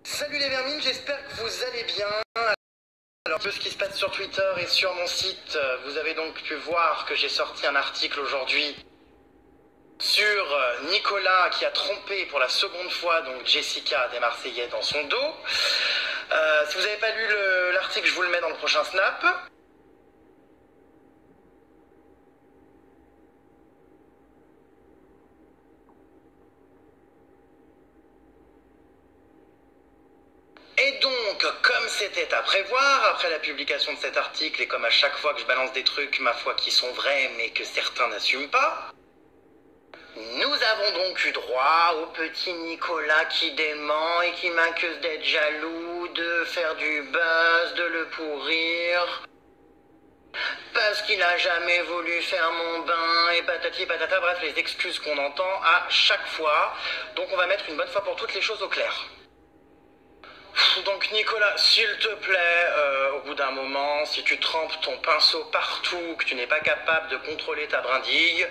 Salut les vermines, j'espère que vous allez bien. Alors, un peu ce qui se passe sur Twitter et sur mon site, vous avez donc pu voir que j'ai sorti un article aujourd'hui sur Nicolas qui a trompé pour la seconde fois donc Jessica des Marseillais dans son dos. Si vous n'avez pas lu l'article, je vous le mets dans le prochain snap. Et donc, comme c'était à prévoir, après la publication de cet article, et comme à chaque fois que je balance des trucs, ma foi, qui sont vrais, mais que certains n'assument pas, nous avons donc eu droit au petit Nicolas qui dément et qui m'accuse d'être jaloux, de faire du buzz, de le pourrir, parce qu'il n'a jamais voulu faire mon bain, et patati patata, bref, les excuses qu'on entend à chaque fois. Donc on va mettre une bonne fois pour toutes les choses au clair. Donc Nicolas, s'il te plaît, au bout d'un moment, si tu trempes ton pinceau partout, que tu n'es pas capable de contrôler ta brindille,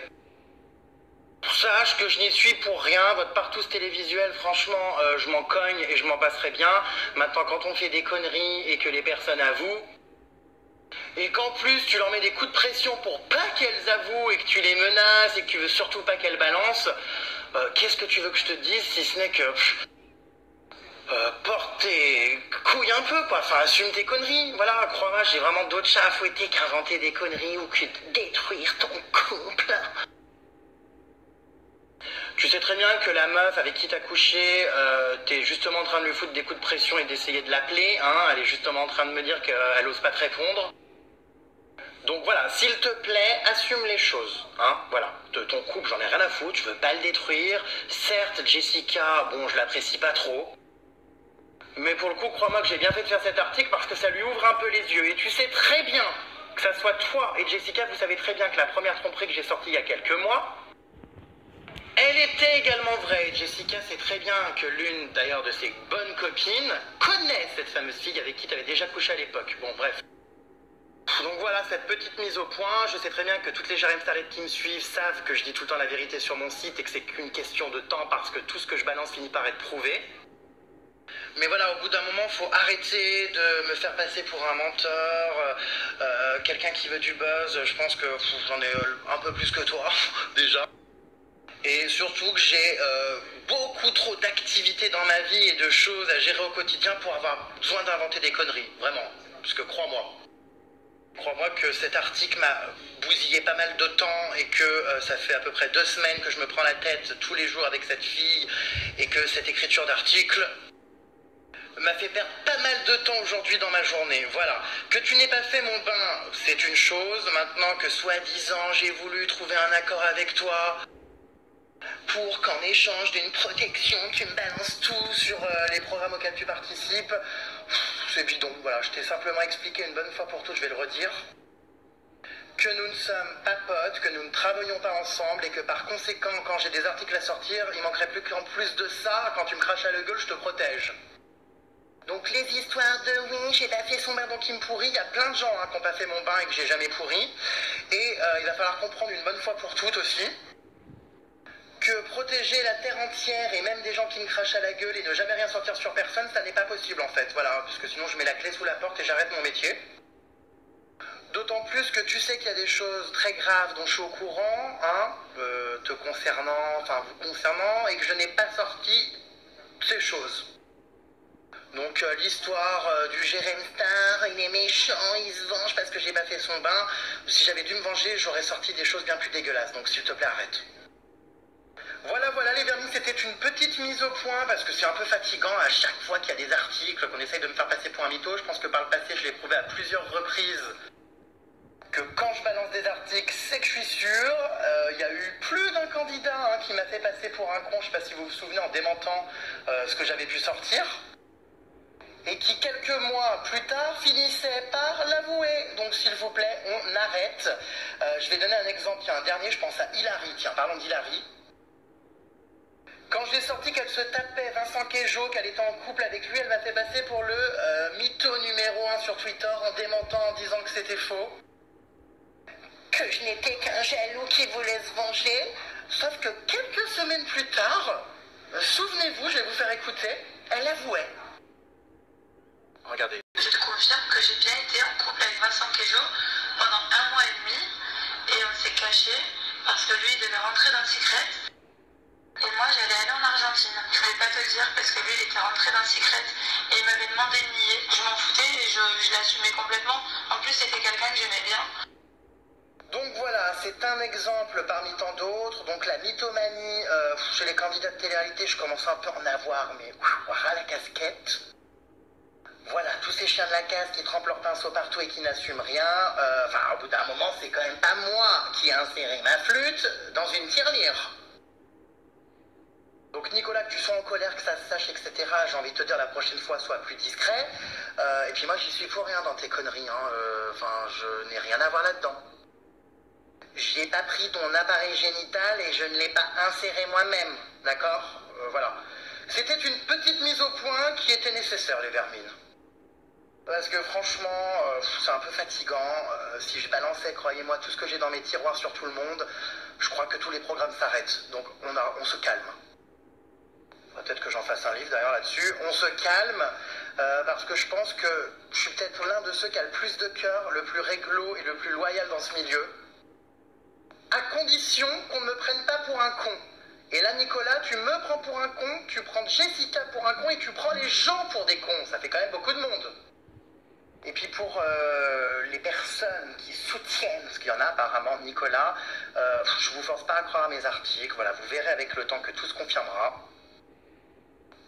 sache que je n'y suis pour rien. Votre partouze télévisuel, franchement, je m'en cogne et je m'en passerai bien. Maintenant, quand on fait des conneries et que les personnes avouent, et qu'en plus tu leur mets des coups de pression pour pas qu'elles avouent et que tu les menaces et que tu veux surtout pas qu'elles balancent, qu'est-ce que tu veux que je te dise si ce n'est que... porte tes couilles un peu, quoi. Enfin, assume tes conneries. Voilà, crois-moi, j'ai vraiment d'autres chats à fouetter qu'inventer des conneries ou que détruire ton couple. Tu sais très bien que la meuf avec qui t'as couché, t'es justement en train de lui foutre des coups de pression et d'essayer de l'appeler, hein. Elle est justement en train de me dire qu'elle ose pas te répondre. Donc voilà, s'il te plaît, assume les choses, hein, voilà. De ton couple, j'en ai rien à foutre, je veux pas le détruire. Certes, Jessica, bon, je l'apprécie pas trop. Mais pour le coup, crois-moi que j'ai bien fait de faire cet article parce que ça lui ouvre un peu les yeux. Et tu sais très bien, que ça soit toi et Jessica, vous savez très bien que la première tromperie que j'ai sortie il y a quelques mois, elle était également vraie. Et Jessica sait très bien que l'une d'ailleurs de ses bonnes copines connaît cette fameuse fille avec qui tu avais déjà couché à l'époque. Bon, bref. Donc voilà, cette petite mise au point. Je sais très bien que toutes les Jérém Starlet qui me suivent savent que je dis tout le temps la vérité sur mon site et que c'est qu'une question de temps parce que tout ce que je balance finit par être prouvé. Mais voilà, au bout d'un moment, il faut arrêter de me faire passer pour un menteur, quelqu'un qui veut du buzz. Je pense que j'en ai un peu plus que toi, déjà. Et surtout que j'ai beaucoup trop d'activités dans ma vie et de choses à gérer au quotidien pour avoir besoin d'inventer des conneries, vraiment. Parce que crois-moi que cet article m'a bousillé pas mal de temps et que ça fait à peu près 2 semaines que je me prends la tête tous les jours avec cette fille et que cette écriture d'article m'a fait perdre pas mal de temps aujourd'hui dans ma journée, voilà. Que tu n'aies pas fait mon bain, c'est une chose. Maintenant que soi-disant j'ai voulu trouver un accord avec toi pour qu'en échange d'une protection, tu me balances tout sur les programmes auxquels tu participes, c'est bidon, voilà. Je t'ai simplement expliqué une bonne fois pour toutes, je vais le redire, que nous ne sommes pas potes, que nous ne travaillons pas ensemble et que par conséquent, quand j'ai des articles à sortir, il manquerait plus qu'en plus de ça, quand tu me craches à la gueule, je te protège. Donc les histoires de oui, j'ai pas fait son bain donc il me pourrit, il y a plein de gens qui n'ont pas fait mon bain et que j'ai jamais pourri. Et il va falloir comprendre une bonne fois pour toutes aussi que protéger la terre entière et même des gens qui me crachent à la gueule et ne jamais rien sortir sur personne, ça n'est pas possible en fait. Voilà, parce que sinon je mets la clé sous la porte et j'arrête mon métier. D'autant plus que tu sais qu'il y a des choses très graves dont je suis au courant, hein, te concernant, enfin vous concernant, et que je n'ai pas sorti ces choses. Donc l'histoire du Jérém Star, il est méchant, il se venge parce que j'ai pas fait son bain. Si j'avais dû me venger, j'aurais sorti des choses bien plus dégueulasses. Donc s'il te plaît, arrête. Voilà les vermines, c'était une petite mise au point parce que c'est un peu fatigant à chaque fois qu'il y a des articles, qu'on essaye de me faire passer pour un mytho. Je pense que par le passé, je l'ai prouvé à plusieurs reprises que quand je balance des articles, c'est que je suis sûr. Il y a eu plus d'un candidat qui m'a fait passer pour un con, je sais pas si vous vous souvenez, en démentant ce que j'avais pu sortir. Et qui, quelques mois plus tard, finissait par l'avouer. Donc, s'il vous plaît, on arrête. Je vais donner un exemple. Il y a un dernier, je pense à Hilary. Tiens, parlons d'Hilary. Quand j'ai sorti qu'elle se tapait Vincent Queijo, qu'elle était en couple avec lui, elle m'a fait passer pour le mytho numéro 1 sur Twitter en démentant, en disant que c'était faux. Que je n'étais qu'un jaloux qui voulait se venger. Sauf que quelques semaines plus tard, souvenez-vous, je vais vous faire écouter, elle avouait. lui, il devait rentrer dans le secret. Et moi, j'allais aller en Argentine. Je voulais pas te le dire parce que lui, il était rentré dans le secret et il m'avait demandé de nier. Je m'en foutais et je l'assumais complètement. En plus, c'était quelqu'un que j'aimais bien. Donc voilà, c'est un exemple parmi tant d'autres. Donc la mythomanie, chez les candidats de télé-réalité, je commence un peu à en avoir, mais ras la casquette. Voilà, tous ces chiens de la casse qui trempent leur pinceau partout et qui n'assument rien. Enfin, au bout d'un moment, c'est quand même pas moi qui ai inséré ma flûte dans une tirelire. Donc Nicolas, que tu sois en colère, que ça se sache, etc., j'ai envie de te dire la prochaine fois, sois plus discret. Et puis moi, j'y suis pour rien dans tes conneries. Enfin, je n'ai rien à voir là-dedans. J'ai pas pris ton appareil génital et je ne l'ai pas inséré moi-même, d'accord. Voilà. C'était une petite mise au point qui était nécessaire, les vermines. Parce que franchement, c'est un peu fatigant. Si je balançais, croyez-moi, tout ce que j'ai dans mes tiroirs sur tout le monde, je crois que tous les programmes s'arrêtent. Donc on se calme. Peut-être que j'en fasse un livre d'ailleurs là-dessus. On se calme parce que je pense que je suis peut-être l'un de ceux qui a le plus de cœur, le plus réglo et le plus loyal dans ce milieu. À condition qu'on ne me prenne pas pour un con. Et là, Nicolas, tu me prends pour un con, tu prends Jessica pour un con et tu prends les gens pour des cons. Ça fait quand même beaucoup de monde. Et puis pour les personnes qui soutiennent, parce qu'il y en a apparemment, Nicolas, je vous force pas à croire à mes articles. Voilà, vous verrez avec le temps que tout se confirmera.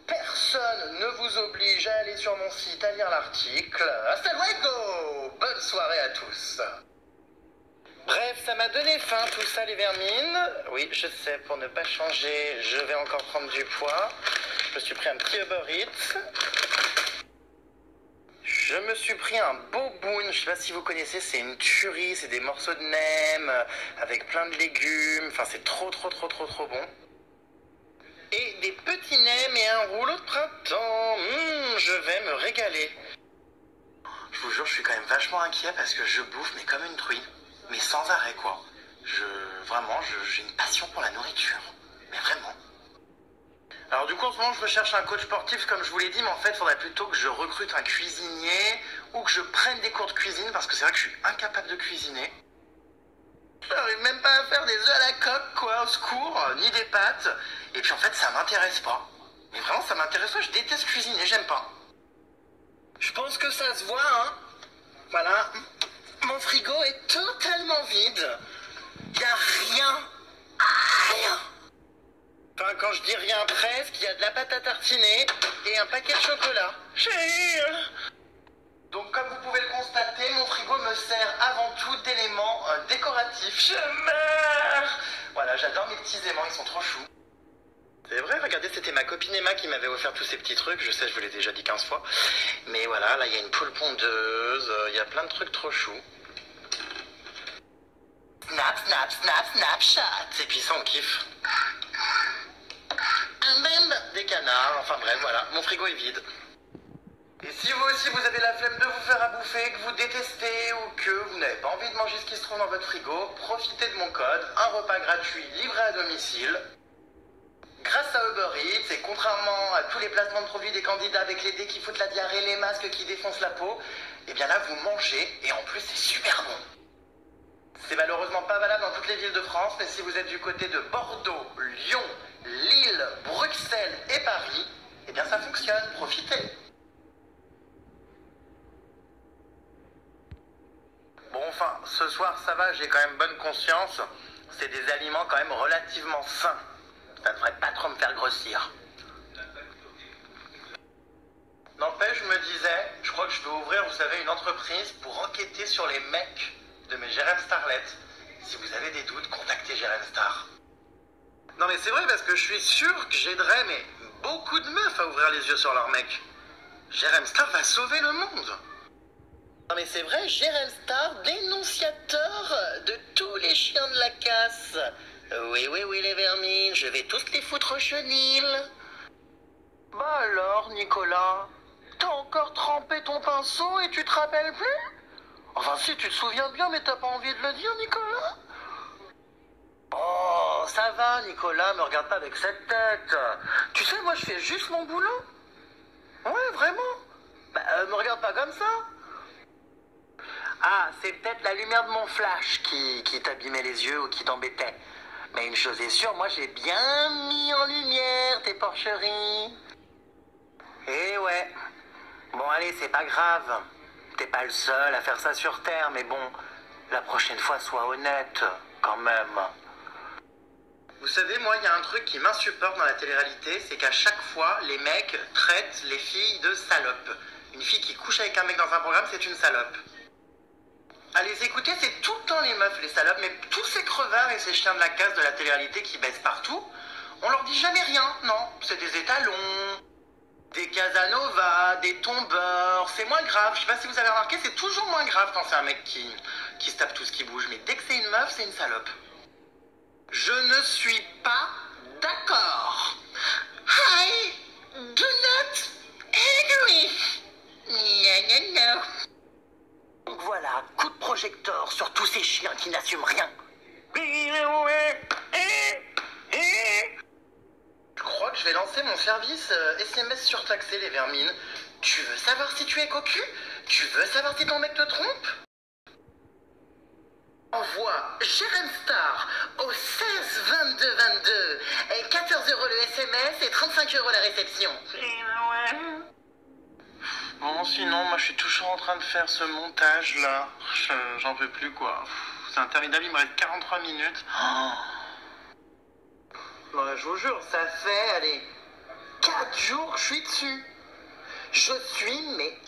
Personne ne vous oblige à aller sur mon site à lire l'article. Hasta luego! Bonne soirée à tous. Bref, ça m'a donné faim tout ça, les vermines. Oui, je sais, pour ne pas changer, je vais encore prendre du poids. Je me suis pris un petit Uber Eats. Je me suis pris un boboon, je sais pas si vous connaissez, c'est une tuerie, c'est des morceaux de nem avec plein de légumes. Enfin, c'est trop bon. Et des petits nems et un rouleau de printemps. Je vais me régaler. Je vous jure, je suis quand même vachement inquiet parce que je bouffe, mais comme une truie. Mais sans arrêt, quoi. Vraiment, j'ai une passion pour la nourriture. Mais vraiment. Alors du coup, en ce moment, je recherche un coach sportif, comme je vous l'ai dit, mais en fait, il faudrait plutôt que je recrute un cuisinier ou que je prenne des cours de cuisine, parce que c'est vrai que je suis incapable de cuisiner. Je n'arrive même pas à faire des œufs à la coque, quoi, au secours, ni des pâtes. Et puis en fait, ça m'intéresse pas. Mais vraiment, ça m'intéresse pas, je déteste cuisiner, j'aime pas. Je pense que ça se voit, hein. Voilà. Mon frigo est totalement vide. Il n'y a rien. Rien. Enfin, quand je dis rien presque, il y a de la pâte à tartiner et un paquet de chocolat. Donc comme vous pouvez le constater, mon frigo me sert avant tout d'éléments décoratifs. Je meurs. Voilà, j'adore mes petits aimants, ils sont trop choux. C'est vrai, regardez, c'était ma copine Emma qui m'avait offert tous ces petits trucs. Je sais, je vous l'ai déjà dit 15 fois. Mais voilà, là, il y a une poule pondeuse, il y a plein de trucs trop choux. Snap, snap, snap, snapchat. Et puis ça, on kiffe. Des canards, enfin bref, voilà, mon frigo est vide. Et si vous aussi vous avez la flemme de vous faire à bouffer, que vous détestez ou que vous n'avez pas envie de manger ce qui se trouve dans votre frigo, profitez de mon code, un repas gratuit livré à domicile. Grâce à Uber Eats, et contrairement à tous les placements de produits des candidats avec les dés qui foutent la diarrhée, les masques qui défoncent la peau, et bien là vous mangez et en plus c'est super bon. C'est malheureusement pas valable dans toutes les villes de France, mais si vous êtes du côté de Bordeaux, Lyon, Lille, Bruxelles et Paris, eh bien ça fonctionne, profitez. Bon, enfin, ce soir ça va, j'ai quand même bonne conscience, c'est des aliments quand même relativement sains. Ça devrait pas trop me faire grossir. N'empêche, je me disais, je crois que je peux ouvrir, vous savez, une entreprise pour enquêter sur les mecs de mes Jérém Starlet. Si vous avez des doutes, contactez Jérém Star. Non mais c'est vrai parce que je suis sûr que j'aiderais mais beaucoup de meufs à ouvrir les yeux sur leur mec. Jérém Star va sauver le monde. Non mais c'est vrai, Jérém Star, dénonciateur de tous les chiens de la casse. Oui, les vermines, je vais tous les foutre au chenil. Bah alors, Nicolas, t'as encore trempé ton pinceau et tu te rappelles plus? Enfin si, tu te souviens bien, mais t'as pas envie de le dire, Nicolas? Oh, ça va, Nicolas, me regarde pas avec cette tête. Tu sais, moi, je fais juste mon boulot. Ouais, vraiment. Bah, me regarde pas comme ça. Ah, c'est peut-être la lumière de mon flash qui t'abîmait les yeux ou qui t'embêtait. Mais une chose est sûre, moi j'ai bien mis en lumière tes porcheries. Eh ouais. Bon allez, c'est pas grave. T'es pas le seul à faire ça sur Terre, mais bon, la prochaine fois, sois honnête, quand même. Vous savez, moi, il y a un truc qui m'insupporte dans la télé-réalité, c'est qu'à chaque fois, les mecs traitent les filles de salopes. Une fille qui couche avec un mec dans un programme, c'est une salope. À les écouter, c'est tout le temps les meufs, les salopes, mais tous ces crevards et ces chiens de la casse de la télé-réalité qui baissent partout, on leur dit jamais rien, non. C'est des étalons, des Casanova, des tombeurs, c'est moins grave. Je sais pas si vous avez remarqué, c'est toujours moins grave quand c'est un mec qui se tape tout ce qui bouge, mais dès que c'est une meuf, c'est une salope. Je ne suis pas d'accord. I do not agree. No. Donc voilà, coup de projecteur sur tous ces chiens qui n'assument rien. Je crois que je vais lancer mon service SMS surtaxé, les vermines. Tu veux savoir si tu es cocu? Tu veux savoir si ton mec te trompe? Envoie Jérém Star au 16 22 22 et 14 € le SMS et 35 € la réception. Bon, sinon, moi je suis toujours en train de faire ce montage là. J'en peux plus quoi. C'est interminable, il me reste 43 minutes. Bon, je vous jure, ça fait, allez, 4 jours que je suis dessus. Je suis, mais